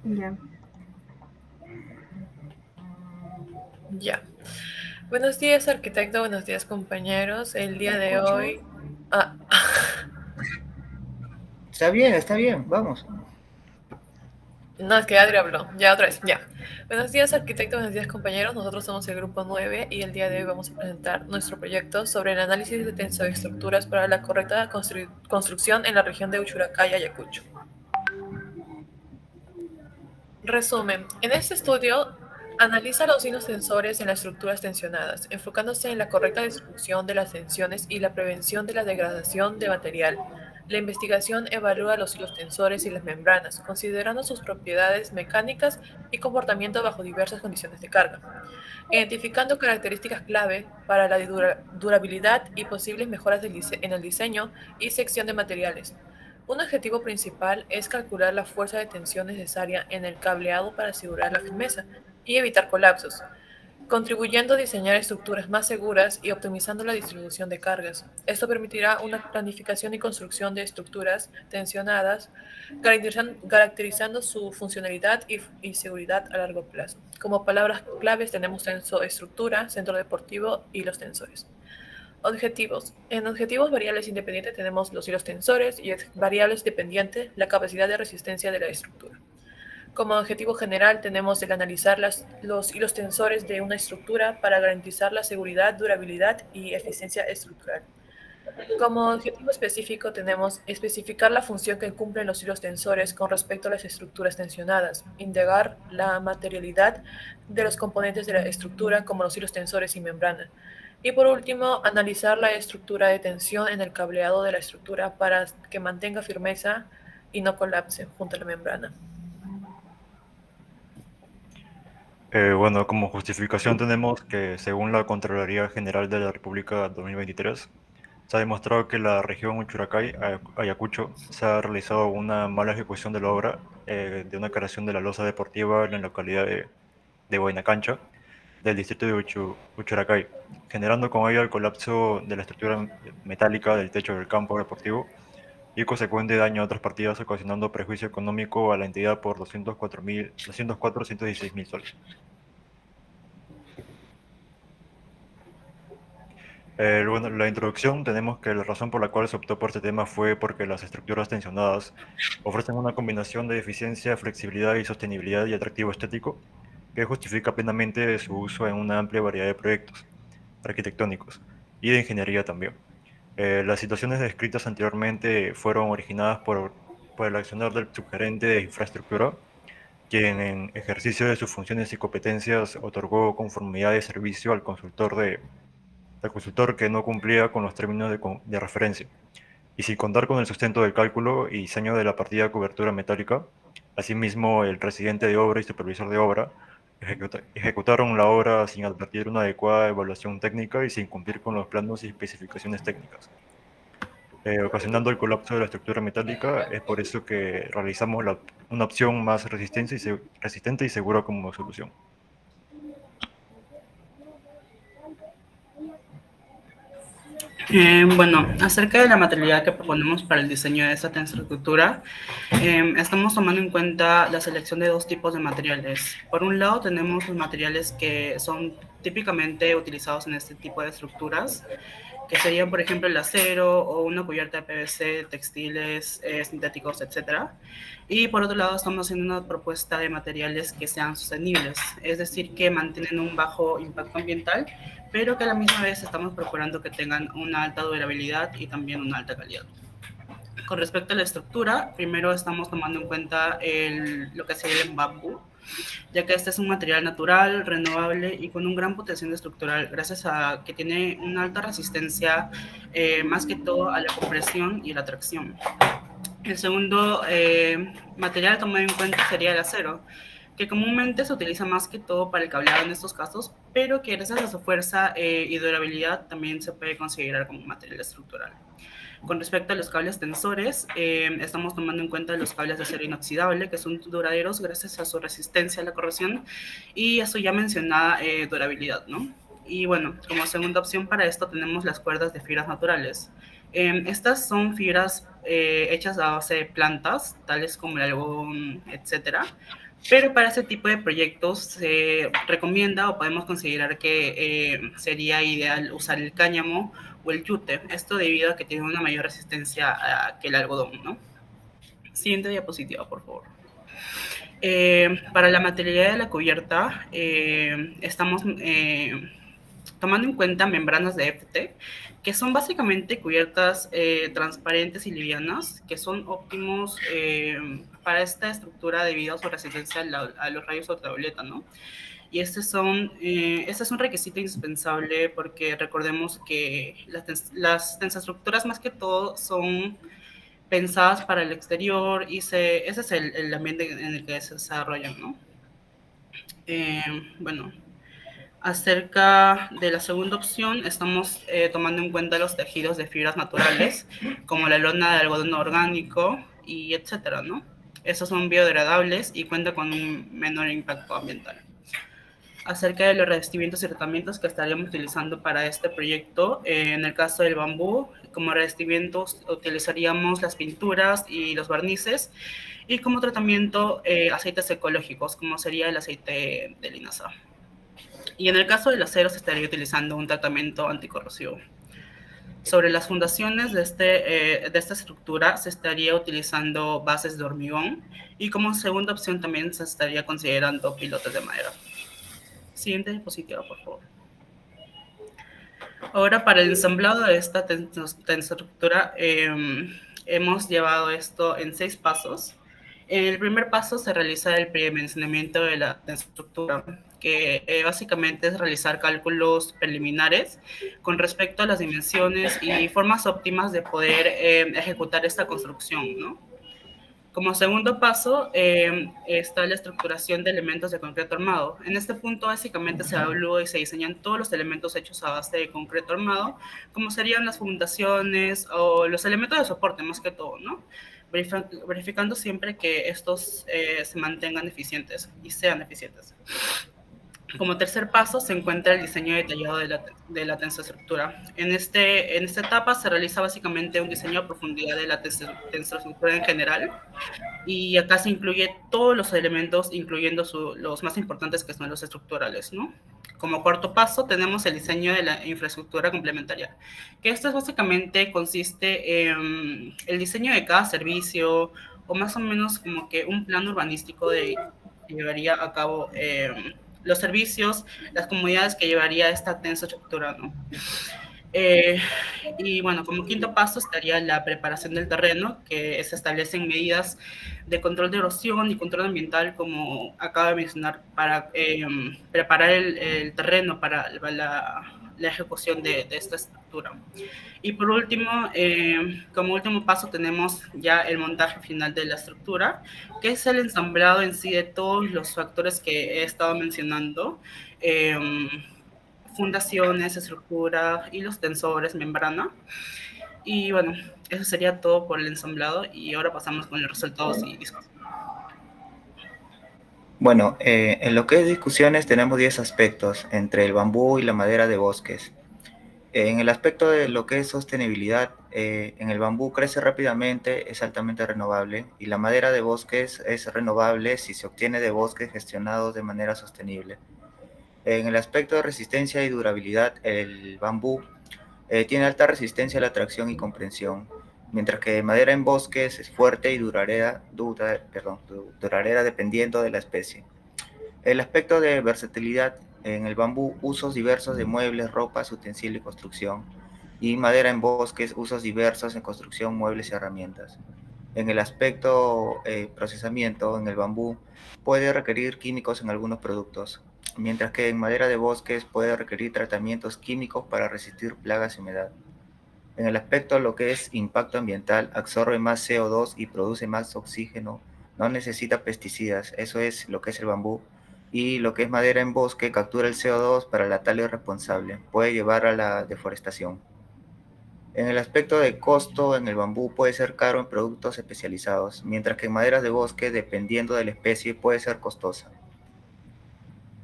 Ya. Ya. Buenos días, arquitecto. Buenos días, compañeros. El ¿Me día de escucha? hoy... Ah, Está bien, vamos. no, es que Adri habló. Ya, otra vez. Ya. Buenos días, arquitecto. Buenos días, compañeros. Nosotros somos el grupo 9 y el día de hoy vamos a presentar nuestro proyecto sobre el análisis de tensoestructuras para la correcta construcción en la región de Uchuracay, Ayacucho. Resumen. En este estudio analiza los hilos tensores en las estructuras tensionadas, enfocándose en la correcta distribución de las tensiones y la prevención de la degradación de material. La investigación evalúa los hilos tensores y las membranas, considerando sus propiedades mecánicas y comportamiento bajo diversas condiciones de carga, identificando características clave para la durabilidad y posibles mejoras en el diseño y sección de materiales. Un objetivo principal es calcular la fuerza de tensión necesaria en el cableado para asegurar la firmeza y evitar colapsos, contribuyendo a diseñar estructuras más seguras y optimizando la distribución de cargas. Esto permitirá una planificación y construcción de estructuras tensionadas, caracterizando su funcionalidad y seguridad a largo plazo. Como palabras claves tenemos tensoestructura, centro deportivo y los tensores. Objetivos. En objetivos variables independientes tenemos los hilos tensores y variables dependientes la capacidad de resistencia de la estructura. Como objetivo general tenemos el analizar los hilos tensores de una estructura para garantizar la seguridad, durabilidad y eficiencia estructural. Como objetivo específico tenemos especificar la función que cumplen los hilos tensores con respecto a las estructuras tensionadas, indagar la materialidad de los componentes de la estructura como los hilos tensores y membrana. Y por último, analizar la estructura de tensión en el cableado de la estructura para que mantenga firmeza y no colapse junto a la membrana. Bueno, como justificación tenemos que, según la Contraloría General de la República 2023, se ha demostrado que la región Uchuracay, Ayacucho, se ha realizado una mala ejecución de la obra de una creación de la losa deportiva en la localidad de Huayna del distrito de Uchuracay, generando con ello el colapso de la estructura metálica del techo del campo deportivo y consecuente daño a otras partidas, ocasionando perjuicio económico a la entidad por 204.116.000 soles. Bueno, la introducción tenemos que la razón por la cual se optó por este tema fue porque las estructuras tensionadas ofrecen una combinación de eficiencia, flexibilidad y sostenibilidad y atractivo estético que justifica plenamente su uso en una amplia variedad de proyectos arquitectónicos y de ingeniería también. Las situaciones descritas anteriormente fueron originadas por el accionar del subgerente de infraestructura, quien en ejercicio de sus funciones y competencias otorgó conformidad de servicio al consultor que no cumplía con los términos de referencia, y sin contar con el sustento del cálculo y diseño de la partida de cobertura metálica. Asimismo, el residente de obra y supervisor de obra ejecutaron la obra sin advertir una adecuada evaluación técnica y sin cumplir con los planos y especificaciones técnicas, ocasionando el colapso de la estructura metálica. Es por eso que realizamos una opción más resistente y segura como solución. Bueno, acerca de la materialidad que proponemos para el diseño de esta tensoestructura, estamos tomando en cuenta la selección de dos tipos de materiales. Por un lado, tenemos los materiales que son típicamente utilizados en este tipo de estructuras, que serían, por ejemplo, el acero o una cubierta de PVC, textiles, sintéticos, etcétera. Y por otro lado, estamos haciendo una propuesta de materiales que sean sostenibles, es decir, que mantienen un bajo impacto ambiental, pero que a la misma vez estamos procurando que tengan una alta durabilidad y también una alta calidad. Con respecto a la estructura, primero estamos tomando en cuenta lo que sería el bambú, ya que este es un material natural, renovable y con un gran potencial estructural, gracias a que tiene una alta resistencia, más que todo a la compresión y la tracción. El segundo material tomado en cuenta sería el acero, que comúnmente se utiliza más que todo para el cableado en estos casos, pero que gracias a su fuerza y durabilidad también se puede considerar como un material estructural. Con respecto a los cables tensores, estamos tomando en cuenta los cables de acero inoxidable, que son duraderos gracias a su resistencia a la corrosión y a su ya mencionada durabilidad, ¿no? Y bueno, como segunda opción para esto tenemos las cuerdas de fibras naturales. Estas son fibras hechas a base de plantas, tales como el algodón, etcétera. Pero para ese tipo de proyectos se recomienda o podemos considerar que sería ideal usar el cáñamo o el yute. Esto debido a que tiene una mayor resistencia que el algodón, ¿no? Siguiente diapositiva, por favor. Para la materialidad de la cubierta, estamos tomando en cuenta membranas de FT, que son básicamente cubiertas transparentes y livianas, que son óptimos para esta estructura debido a su resistencia a los rayos ultravioleta, ¿no? Y este es un requisito indispensable porque recordemos que las tensoestructuras más que todo son pensadas para el exterior y ese es el ambiente en el que se desarrollan, ¿no? Bueno, acerca de la segunda opción, estamos tomando en cuenta los tejidos de fibras naturales, como la lona de algodón orgánico y etcétera, ¿no? Estos son biodegradables y cuentan con un menor impacto ambiental. Acerca de los revestimientos y tratamientos que estaríamos utilizando para este proyecto, en el caso del bambú, como revestimientos utilizaríamos las pinturas y los barnices, y como tratamiento aceites ecológicos, como sería el aceite de linaza. Y en el caso del acero se estaría utilizando un tratamiento anticorrosivo. Sobre las fundaciones de esta estructura se estaría utilizando bases de hormigón y como segunda opción también se estaría considerando pilotes de madera. Siguiente diapositiva, por favor. Ahora, para el ensamblado de esta tensoestructura, hemos llevado esto en 6 pasos. En el primer paso se realiza el predimensionamiento de la tensoestructura, que básicamente es realizar cálculos preliminares con respecto a las dimensiones y formas óptimas de poder ejecutar esta construcción, ¿no? Como segundo paso está la estructuración de elementos de concreto armado. En este punto básicamente se evalúa y se diseñan todos los elementos hechos a base de concreto armado, como serían las fundaciones o los elementos de soporte más que todo, ¿no? Verificando siempre que estos se mantengan eficientes y sean eficientes. Como tercer paso se encuentra el diseño detallado de la tensoestructura. En esta etapa se realiza básicamente un diseño a profundidad de la tensoestructura en general y acá se incluye todos los elementos, incluyendo los más importantes que son los estructurales, ¿no? Como cuarto paso tenemos el diseño de la infraestructura complementaria, que esto básicamente consiste en el diseño de cada servicio o más o menos como que un plan urbanístico que llevaría a cabo los servicios, las comunidades que llevaría esta tensoestructura, ¿no? Y bueno, como quinto paso estaría la preparación del terreno, que se establecen medidas de control de erosión y control ambiental, como acabo de mencionar, para preparar el terreno para la ejecución de esta estructura. Y por último, como último paso tenemos ya el montaje final de la estructura, que es el ensamblado en sí de todos los factores que he estado mencionando, fundaciones, estructura y los tensores, membrana. Y bueno, eso sería todo por el ensamblado y ahora pasamos con los resultados y discusión. Bueno, en lo que es discusiones tenemos 10 aspectos entre el bambú y la madera de bosques. En el aspecto de lo que es sostenibilidad, en el bambú crece rápidamente, es altamente renovable y la madera de bosques es renovable si se obtiene de bosques gestionados de manera sostenible. En el aspecto de resistencia y durabilidad, el bambú tiene alta resistencia a la tracción y compresión, mientras que madera en bosques es fuerte y durarera dependiendo de la especie. El aspecto de versatilidad, en el bambú, usos diversos de muebles, ropas, utensilios y construcción, y madera en bosques, usos diversos en construcción, muebles y herramientas. En el aspecto procesamiento, en el bambú puede requerir químicos en algunos productos, mientras que en madera de bosques puede requerir tratamientos químicos para resistir plagas y humedad. En el aspecto lo que es impacto ambiental, absorbe más CO2 y produce más oxígeno, no necesita pesticidas, eso es lo que es el bambú. Y lo que es madera en bosque, captura el CO2 para la tala irresponsable, puede llevar a la deforestación. En el aspecto de costo, en el bambú puede ser caro en productos especializados, mientras que en maderas de bosque, dependiendo de la especie, puede ser costosa.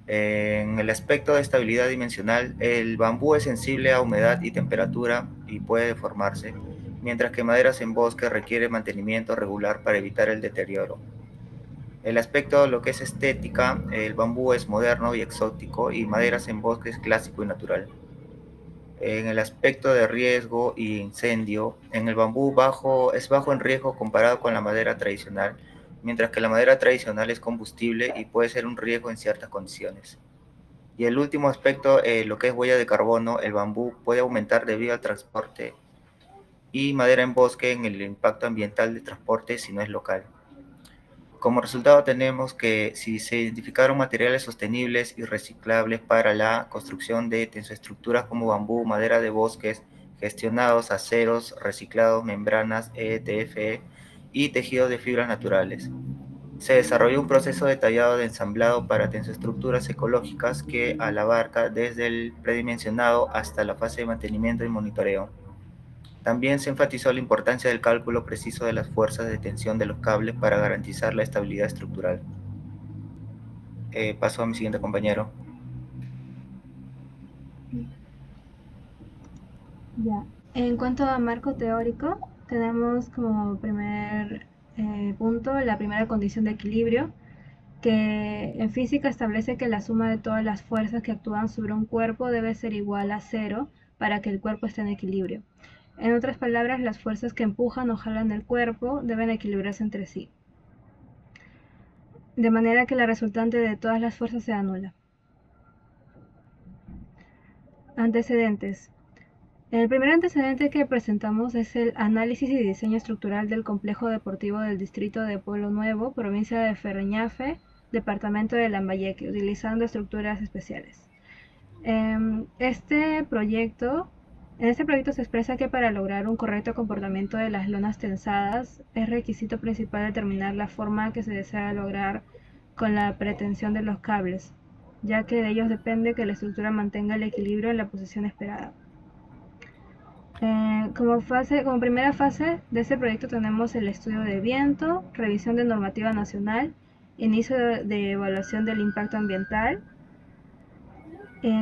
En el aspecto de estabilidad dimensional, el bambú es sensible a humedad y temperatura y puede deformarse, mientras que maderas en bosque requiere mantenimiento regular para evitar el deterioro. El aspecto, lo que es estética, el bambú es moderno y exótico y maderas en bosque es clásico y natural. En el aspecto de riesgo y incendio, en el bambú es bajo en riesgo comparado con la madera tradicional, mientras que la madera tradicional es combustible y puede ser un riesgo en ciertas condiciones. Y el último aspecto, lo que es huella de carbono, el bambú puede aumentar debido al transporte y madera en bosque en el impacto ambiental de transporte si no es local. Como resultado tenemos que si se identificaron materiales sostenibles y reciclables para la construcción de tensoestructuras como bambú, madera de bosques, gestionados, aceros, reciclados, membranas, ETFE y tejidos de fibras naturales. Se desarrolló un proceso detallado de ensamblado para tensoestructuras ecológicas que abarca desde el predimensionado hasta la fase de mantenimiento y monitoreo. También se enfatizó la importancia del cálculo preciso de las fuerzas de tensión de los cables para garantizar la estabilidad estructural. Paso a mi siguiente compañero. Ya. En cuanto a marco teórico, tenemos como primer punto la primera condición de equilibrio, que en física establece que la suma de todas las fuerzas que actúan sobre un cuerpo debe ser igual a cero para que el cuerpo esté en equilibrio. En otras palabras, las fuerzas que empujan o jalan el cuerpo deben equilibrarse entre sí, de manera que la resultante de todas las fuerzas sea nula. Antecedentes. El primer antecedente que presentamos es el análisis y diseño estructural del complejo deportivo del distrito de Pueblo Nuevo, provincia de Ferreñafe, departamento de Lambayeque, utilizando estructuras especiales. En este proyecto se expresa que para lograr un correcto comportamiento de las lonas tensadas es requisito principal determinar la forma que se desea lograr con la pretensión de los cables, ya que de ellos depende que la estructura mantenga el equilibrio en la posición esperada. Como primera fase de este proyecto tenemos el estudio de viento, revisión de normativa nacional, inicio de evaluación del impacto ambiental.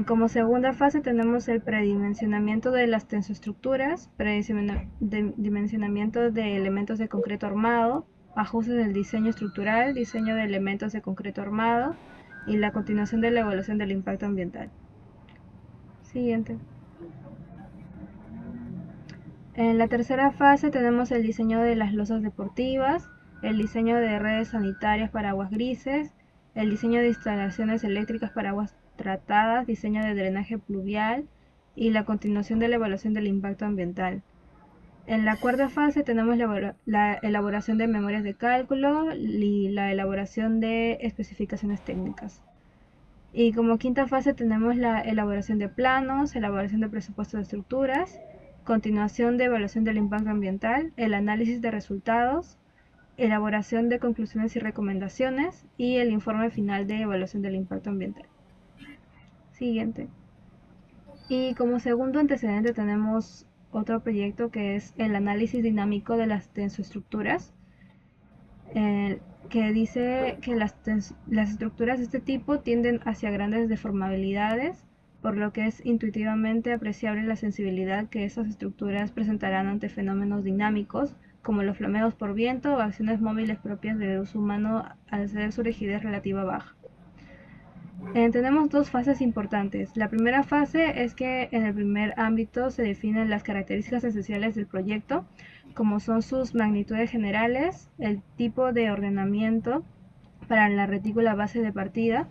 Como segunda fase tenemos el predimensionamiento de las tensoestructuras, dimensionamiento de elementos de concreto armado, ajustes del diseño estructural, diseño de elementos de concreto armado y la continuación de la evaluación del impacto ambiental. Siguiente. En la tercera fase tenemos el diseño de las losas deportivas, el diseño de redes sanitarias para aguas grises, el diseño de instalaciones eléctricas para aguas tratadas, diseño de drenaje pluvial y la continuación de la evaluación del impacto ambiental. En la cuarta fase tenemos la elaboración de memorias de cálculo y la elaboración de especificaciones técnicas. Y como quinta fase tenemos la elaboración de planos, elaboración de presupuestos de estructuras, continuación de evaluación del impacto ambiental, el análisis de resultados, elaboración de conclusiones y recomendaciones y el informe final de evaluación del impacto ambiental. Siguiente. Y como segundo antecedente tenemos otro proyecto que es el análisis dinámico de las tensoestructuras, que dice que las estructuras de este tipo tienden hacia grandes deformabilidades, por lo que es intuitivamente apreciable la sensibilidad que esas estructuras presentarán ante fenómenos dinámicos, como los flameos por viento o acciones móviles propias del uso humano al ser su rigidez relativa baja. Tenemos dos fases importantes. La primera fase es que en el primer ámbito se definen las características esenciales del proyecto, como son sus magnitudes generales, el tipo de ordenamiento para la retícula base de partida,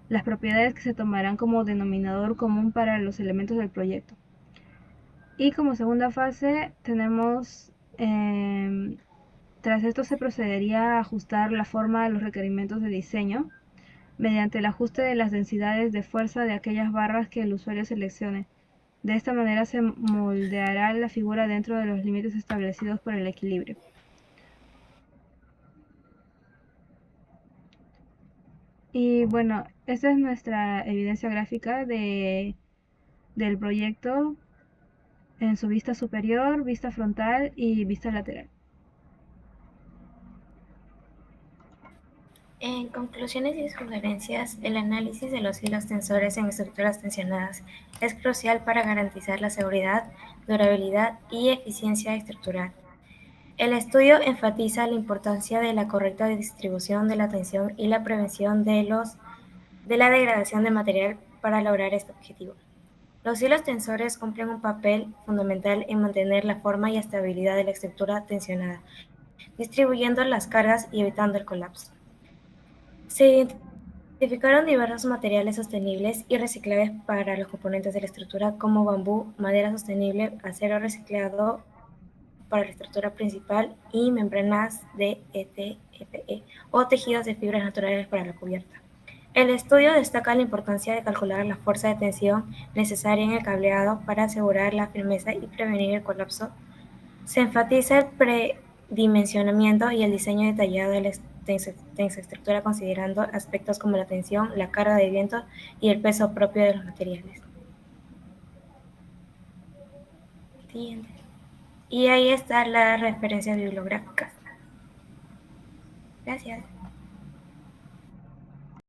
las propiedades que se tomarán como denominador común para los elementos del proyecto. Y como segunda fase tenemos, tras esto se procedería a ajustar la forma de los requerimientos de diseño mediante el ajuste de las densidades de fuerza de aquellas barras que el usuario seleccione. De esta manera se moldeará la figura dentro de los límites establecidos por el equilibrio. Y bueno, esta es nuestra evidencia gráfica del proyecto en su vista superior, vista frontal y vista lateral. En conclusiones y sugerencias, el análisis de los hilos tensores en estructuras tensionadas es crucial para garantizar la seguridad durabilidad y eficiencia estructural. El estudio enfatiza la importancia de la correcta distribución de la tensión y la prevención de la degradación de material para lograr este objetivo. Los hilos tensores cumplen un papel fundamental en mantener la forma y estabilidad de la estructura tensionada, distribuyendo las cargas y evitando el colapso. Se identificaron diversos materiales sostenibles y reciclables para los componentes de la estructura, como bambú, madera sostenible, acero reciclado para la estructura principal y membranas de ETFE o tejidos de fibras naturales para la cubierta. El estudio destaca la importancia de calcular la fuerza de tensión necesaria en el cableado para asegurar la firmeza y prevenir el colapso. Se enfatiza el predimensionamiento y el diseño detallado de la tensoestructura, considerando aspectos como la tensión, la carga de viento y el peso propio de los materiales. Siguiente. Y ahí están las referencias bibliográficas. Gracias.